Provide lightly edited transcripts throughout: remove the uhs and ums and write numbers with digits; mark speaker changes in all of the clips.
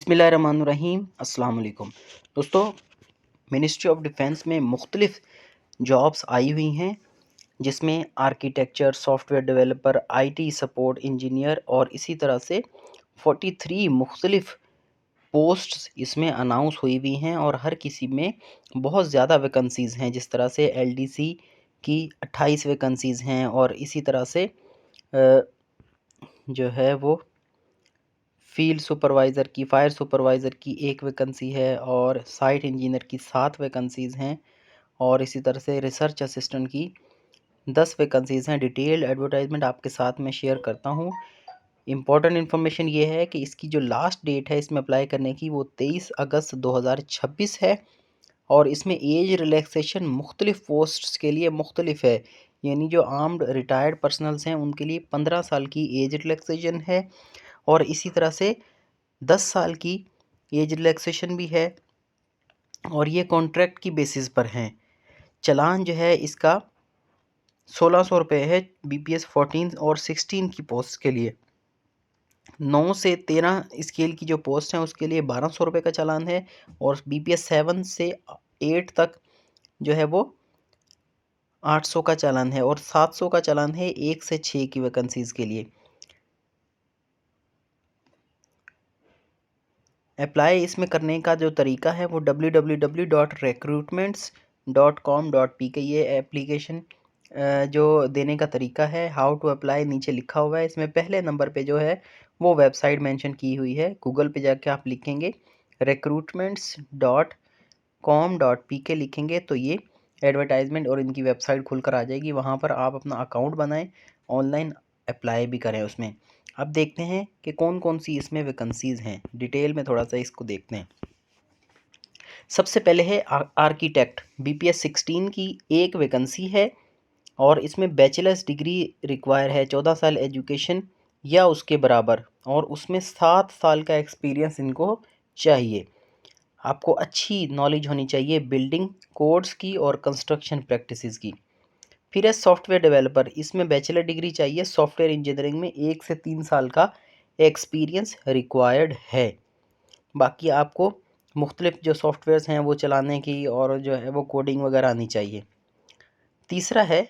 Speaker 1: बिस्मिल्लाहिर्रहमानिर्रहीम अस्सलाम वालेकुम। दोस्तों, मिनिस्ट्री ऑफ डिफेंस में मुख्तलिफ जॉब्स आई हुई हैं, जिसमें architecture, software developer, IT support engineer और इसी तरह से 43 मुख्तलिफ पोस्ट्स इसमें अनाउंस हुई हुई हैं और हर किसी में बहुत ज़्यादा वैकेंसीज़ हैं। जिस तरह से एलडीसी की 28 वैकेंसीज़ हैं और इसी तरह से जो है वो फील्ड सुपरवाइज़र की, फायर सुपरवाइज़र की 1 वैकेंसी है और साइट इंजीनियर की 7 वैकेंसीज़ हैं और इसी तरह से रिसर्च असिस्टेंट की 10 वैकेंसीज़ हैं। डिटेल्ड एडवर्टाइजमेंट आपके साथ में शेयर करता हूँ। इम्पॉर्टेंट इन्फॉर्मेशन ये है कि इसकी जो लास्ट डेट है इसमें अप्लाई करने की, वो 23 अगस्त 2026 है और इसमें एज रिलैक्सेशन मुख्तलिफ पोस्ट्स के लिए मुख्तलिफ है। यानी जो आर्म्ड रिटायर्ड पर्सनल्स हैं उनके लिए 15 साल की एज रिलैक्सेशन है और इसी तरह से 10 साल की एज रिलैक्सेशन भी है और ये कॉन्ट्रैक्ट की बेसिस पर हैं। चालान जो है इसका 1600 रुपये है बीपीएस 14 और 16 की पोस्ट के लिए। 9 से 13 स्केल की जो पोस्ट हैं उसके लिए 1200 रुपये का चालान है और बीपीएस 7 से 8 तक जो है वो 800 का चालान है और 700 का चालान है 1 से 6 की वैकेंसीज़ के लिए। अप्लाई इसमें करने का जो तरीका है वो www.recruitments.com.pk ये एप्लीकेशन जो देने का तरीका है। हाउ टू अप्लाई नीचे लिखा हुआ है। इसमें पहले नंबर पे जो है वो वेबसाइट मेंशन की हुई है। गूगल पे जाके आप लिखेंगे recruitments.com.pk लिखेंगे तो ये एडवर्टाइजमेंट और इनकी वेबसाइट खुलकर आ जाएगी। वहाँ पर आप अपना अकाउंट बनाएं, ऑनलाइन अप्लाई भी करें उसमें। अब देखते हैं कि कौन कौन सी इसमें वैकेंसीज़ हैं। डिटेल में थोड़ा सा इसको देखते हैं। सबसे पहले है आर्किटेक्ट। बीपीएस 16 की 1 वैकेंसी है और इसमें बैचलर्स डिग्री रिक्वायर है, 14 साल एजुकेशन या उसके बराबर और उसमें 7 साल का एक्सपीरियंस इनको चाहिए। आपको अच्छी नॉलेज होनी चाहिए बिल्डिंग कोड्स की और कंस्ट्रक्शन प्रैक्टिसेस की। फिर है सॉफ्टवेयर डेवलपर। इसमें बैचलर डिग्री चाहिए, सॉफ्टवेयर इंजीनियरिंग में 1 से 3 साल का एक्सपीरियंस रिक्वायर्ड है। बाकी आपको मुख्तलिफ जो सॉफ्टवेयर्स हैं वो चलाने की और जो है वो कोडिंग वगैरह आनी चाहिए। तीसरा है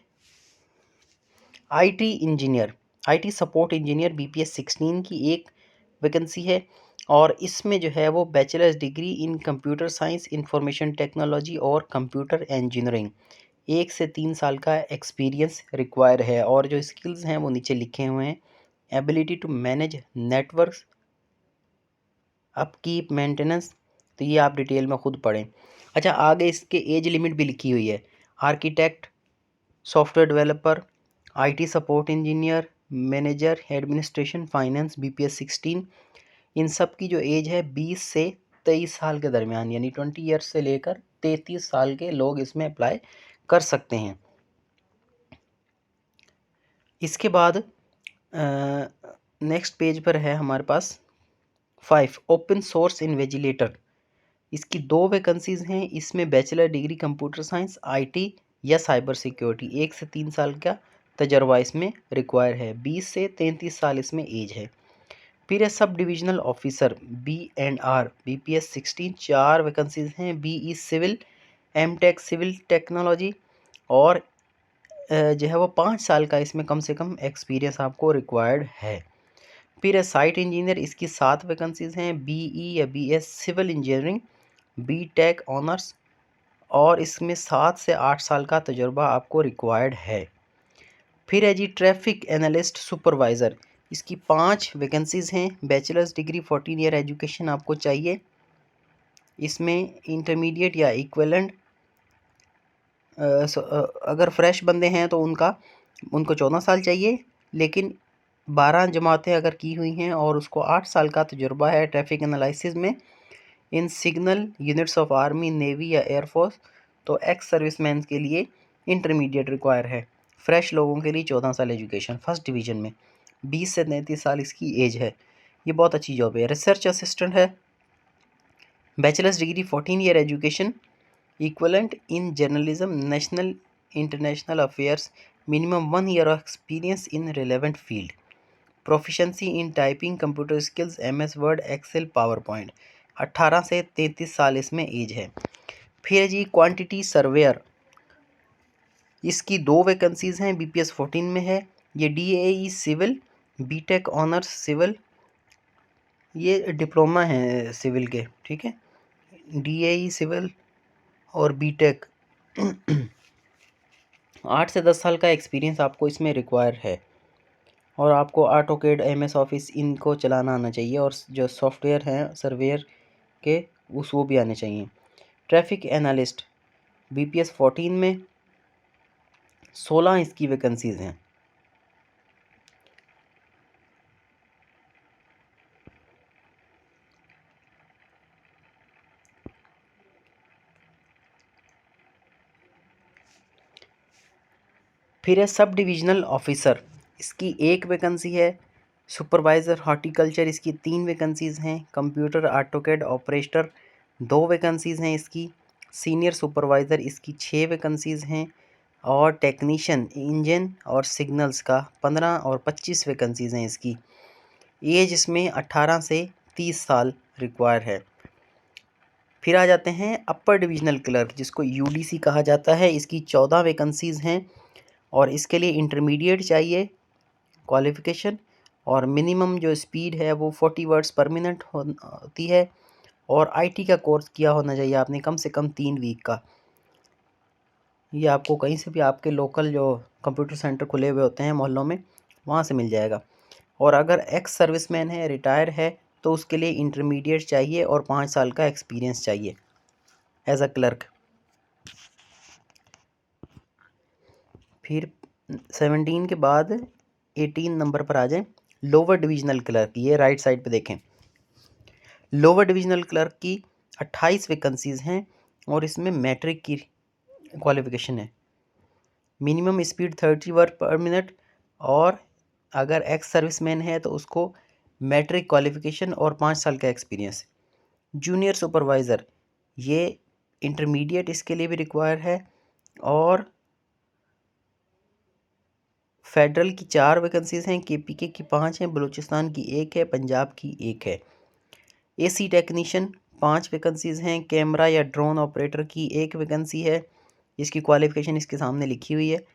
Speaker 1: IT engineer, IT support engineer. BPS 16 की 1 वैकेंसी है और इसमें जो है वो bachelors degree in computer science, information technology और कंप्यूटर इंजीनियरिंग, 1 से 3 साल का एक्सपीरियंस रिक्वायर है और जो स्किल्स हैं वो नीचे लिखे हुए हैं। Ability to manage networks, upkeep, maintenance, तो ये आप डिटेल में खुद पढ़ें। अच्छा, आगे इसके एज लिमिट भी लिखी हुई है। Architect, software developer, IT support engineer, manager, administration, finance, BPS 16, इन सब की जो एज है 20 से 23 साल के दरमियान, यानी 20 ईयर्स से लेकर 33 साल के लोग इसमें अप्लाई कर सकते हैं। इसके बाद नेक्स्ट पेज पर है हमारे पास 5 ओपन सोर्स इन्विजिलेटर। इसकी 2 वैकेंसीज़ हैं। इसमें bachelor degree computer science, IT या साइबर सिक्योरिटी, 1 से 3 साल का तजर्बा इसमें रिक्वायर है। 20 से 33 साल इसमें एज है। फिर है सब divisional officer B&R, BPS 16, 4 vacancies हैं। BE civil, MTech civil technology और जो है वो 5 साल का इसमें कम से कम एक्सपीरियंस आपको रिक्वायर्ड है। फिर है साइट इंजीनियर। इसकी 7 वैकेंसीज़ हैं। बीई या BS civil engineering, BTech honours और इसमें 7 से 8 साल का तजुर्बा आपको रिक्वायर्ड है। फिर है जी ट्रैफिक एनालिस्ट सुपरवाइज़र। इसकी 5 वैकेंसीज़ हैं। बैचलर्स डिग्री 14 ईयर एजुकेशन आपको चाहिए। इसमें इंटरमीडिएट या इक्विवेलेंट, अगर फ्रेश बंदे हैं तो उनको 14 साल चाहिए, लेकिन 12 जमातें अगर की हुई हैं और उसको 8 साल का तजुर्बा है ट्रैफिक एनालिसिस में in signal units of army, navy या एयरफोर्स, तो एक्स सर्विसमैन के लिए इंटरमीडिएट रिक्वायर है। फ्रेश लोगों के लिए 14 साल एजुकेशन। फर्स्ट डिवीज़न में 20 से 33 साल इसकी एज है। ये बहुत अच्छी जॉब है। रिसर्च असिस्टेंट है। Bachelors degree 14 year education, equivalent in journalism, national international affairs, minimum 1 year of experience in relevant field. Proficiency in typing, computer skills, MS word, excel, power point. 18 से 33 साल इसमें as है। फिर है जी quantity surveyor, इसकी 2 vacancies हैं, BPS 14 में है। ये DAE civil, BTech honours civil, ये डिप्लोमा है सिविल के, ठीक है। DAE सिविल और BTech 8 से 10 साल का एक्सपीरियंस आपको इसमें रिक्वायर है और आपको ऑटोकैड, MS ऑफिस इनको चलाना आना चाहिए और जो सॉफ्टवेयर हैं सर्वेयर के वो भी आने चाहिए। ट्रैफिक एनालिस्ट BPS 14 में 16 इसकी वैकेंसीज़ हैं। फिर है सब डिविजनल ऑफिसर, इसकी 1 वैकेंसी है। सुपरवाइज़र हॉर्टिकल्चर, इसकी 3 वैकेंसीज़ हैं। कंप्यूटर ऑटोकैड ऑपरेटर 2 वैकेंसीज़ हैं इसकी। सीनियर सुपरवाइज़र इसकी 6 वैकेंसीज़ हैं। और टेक्नीशियन इंजन और सिग्नल्स का 15 और 25 वैकेंसीज़ हैं इसकी। एज इसमें 18 से 30 साल रिक्वायर है। फिर आ जाते हैं अपर डिविजनल क्लर्क, जिसको UDC कहा जाता है। इसकी 14 वैकेंसीज़ हैं और इसके लिए इंटरमीडिएट चाहिए क्वालिफ़िकेशन और मिनिमम जो स्पीड है वो 40 वर्ड्स पर मिनट होती है और IT का कोर्स किया होना चाहिए आपने कम से कम 3 वीक का। ये आपको कहीं से भी आपके लोकल जो कंप्यूटर सेंटर खुले हुए होते हैं मोहल्लों में, वहाँ से मिल जाएगा। और अगर एक्स सर्विसमैन है, रिटायर है, तो उसके लिए इंटरमीडिएट चाहिए और 5 साल का एक्सपीरियंस चाहिए एज अ क्लर्क। फिर 17 के बाद 18 नंबर पर आ जाए लोअर डिविजनल क्लर्क। ये राइट साइड पे देखें, लोअर डिविजनल क्लर्क की 28 वैकेंसीज़ हैं और इसमें मैट्रिक की क्वालिफ़िकेशन है। मिनिमम स्पीड 30 वर्ड पर मिनट और अगर एक्स सर्विसमैन है तो उसको मैट्रिक क्वालिफ़िकेशन और 5 साल का एक्सपीरियंस। जूनियर सुपरवाइज़र, ये इंटरमीडिएट इसके लिए भी रिक्वायर है और फेडरल की 4 वैकेंसीज़ हैं, KPK की 5 हैं, बलूचिस्तान की 1 है, पंजाब की 1 है। AC टेक्नीशियन 5 वैकेंसीज़ हैं, कैमरा या ड्रोन ऑपरेटर की 1 वैकेंसी है, इसकी क्वालिफ़िकेशन इसके सामने लिखी हुई है।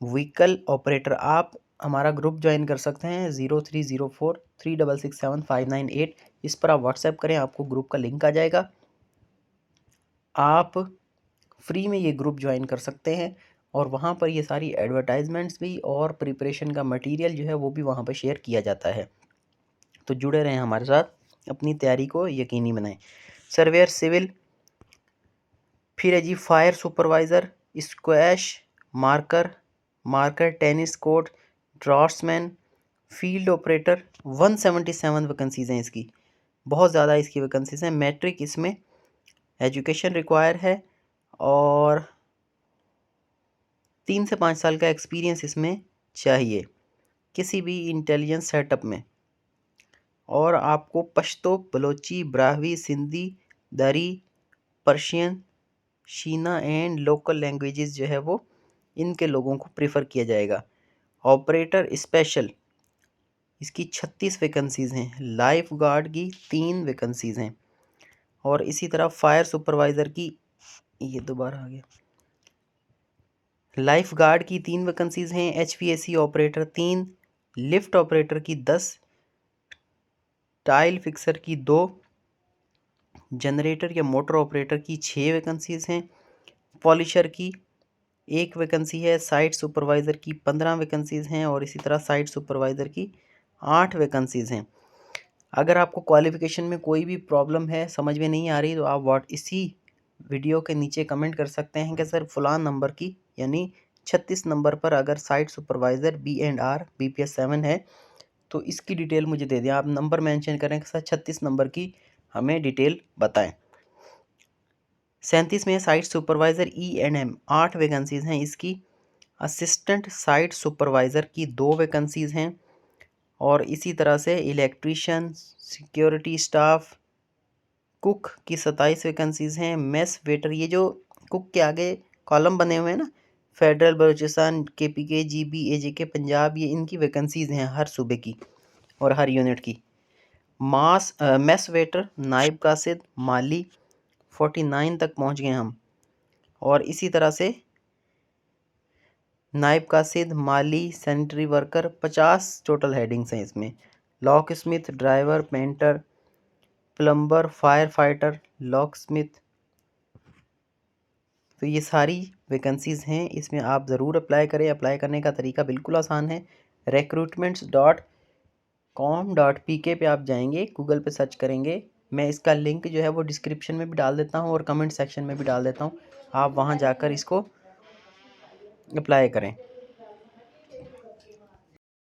Speaker 1: व्हीकल ऑपरेटर, आप हमारा ग्रुप ज्वाइन कर सकते हैं 0304366759 इस पर आप व्हाट्सएप करें, आपको ग्रुप का लिंक आ जाएगा। आप फ्री में ये ग्रुप ज्वाइन कर सकते हैं और वहाँ पर ये सारी एडवर्टाइजमेंट्स भी और प्रिपरेशन का मटेरियल जो है वो भी वहाँ पर शेयर किया जाता है। तो जुड़े रहें हमारे साथ, अपनी तैयारी को यकीनी बनाएं। सर्वेयर सिविल, फिर है जी fire supervisor, squash marker, tennis court, draftsman, field operator. 177 vacancies हैं इसकी, बहुत ज़्यादा इसकी वैकेंसीज़ हैं। मैट्रिक इसमें एजुकेशन रिक्वायर है और 3 से 5 साल का एक्सपीरियंस इसमें चाहिए किसी भी इंटेलिजेंस सेटअप में। और आपको पश्तो, बलोची, ब्राह्वी, सिंधी, दरी, Persian, Sheena and local languages जो है वो इनके लोगों को प्रेफर किया जाएगा। ऑपरेटर स्पेशल, इसकी 36 वैकेंसीज़ हैं। लाइफ गार्ड की 3 वैकेंसीज़ हैं और इसी तरह फायर सुपरवाइज़र की, ये दोबारा आ गया, लाइफ गार्ड की 3 वैकेंसीज़ हैं। HVAC ऑपरेटर 3, लिफ्ट ऑपरेटर की 10, टाइल फिक्सर की 2, जनरेटर या मोटर ऑपरेटर की 6 वैकेंसीज़ हैं। पॉलिशर की 1 वैकेंसी है। साइट सुपरवाइज़र की 15 वैकेंसीज़ हैं और इसी तरह साइट सुपरवाइज़र की 8 वैकेंसीज़ हैं। अगर आपको क्वालिफ़िकेशन में कोई भी प्रॉब्लम है, समझ में नहीं आ रही, तो आप इसी वीडियो के नीचे कमेंट कर सकते हैं कि सर फलां नंबर की यानी 36 नंबर पर अगर साइट सुपरवाइज़र B&R BPS 7 है तो इसकी डिटेल मुझे दे दें। आप नंबर मेंशन करें कि सर 36 नंबर की हमें डिटेल बताएं। 37 में साइट सुपरवाइज़र E&M 8 वैकेंसीज़ हैं इसकी। असिस्टेंट साइट सुपरवाइज़र की 2 वैकेंसीज़ हैं और इसी तरह से इलेक्ट्रीशियन, सिक्योरिटी स्टाफ, कुक की 27 वैकेंसीज़ हैं। मेस वेटर, ये जो कुक के आगे कॉलम बने हुए हैं ना, federal, Balochistan, KPK, GB, AJK Punjab, ये इनकी वैकेंसीज़ हैं हर सूबे की। और हर यूनिट की। मेस वेटर, नायब कासिद, माली 49 तक पहुंच गए हम। और इसी तरह से नायब कासिद, माली, सैनिटरी वर्कर 50 टोटल हेडिंग्स हैं इसमें। Lock Smith, driver, painter, plumber, fire fighter, lock Smith. तो ये सारी वैकेंसीज़ हैं, इसमें आप ज़रूर अप्लाई करें। अप्लाई करने का तरीका बिल्कुल आसान है। recruitments.com.pk पे आप जाएंगे, गूगल पे सर्च करेंगे। मैं इसका लिंक जो है वो डिस्क्रिप्शन में भी डाल देता हूँ और कमेंट सेक्शन में भी डाल देता हूँ। आप वहाँ जाकर इसको अप्लाई करें।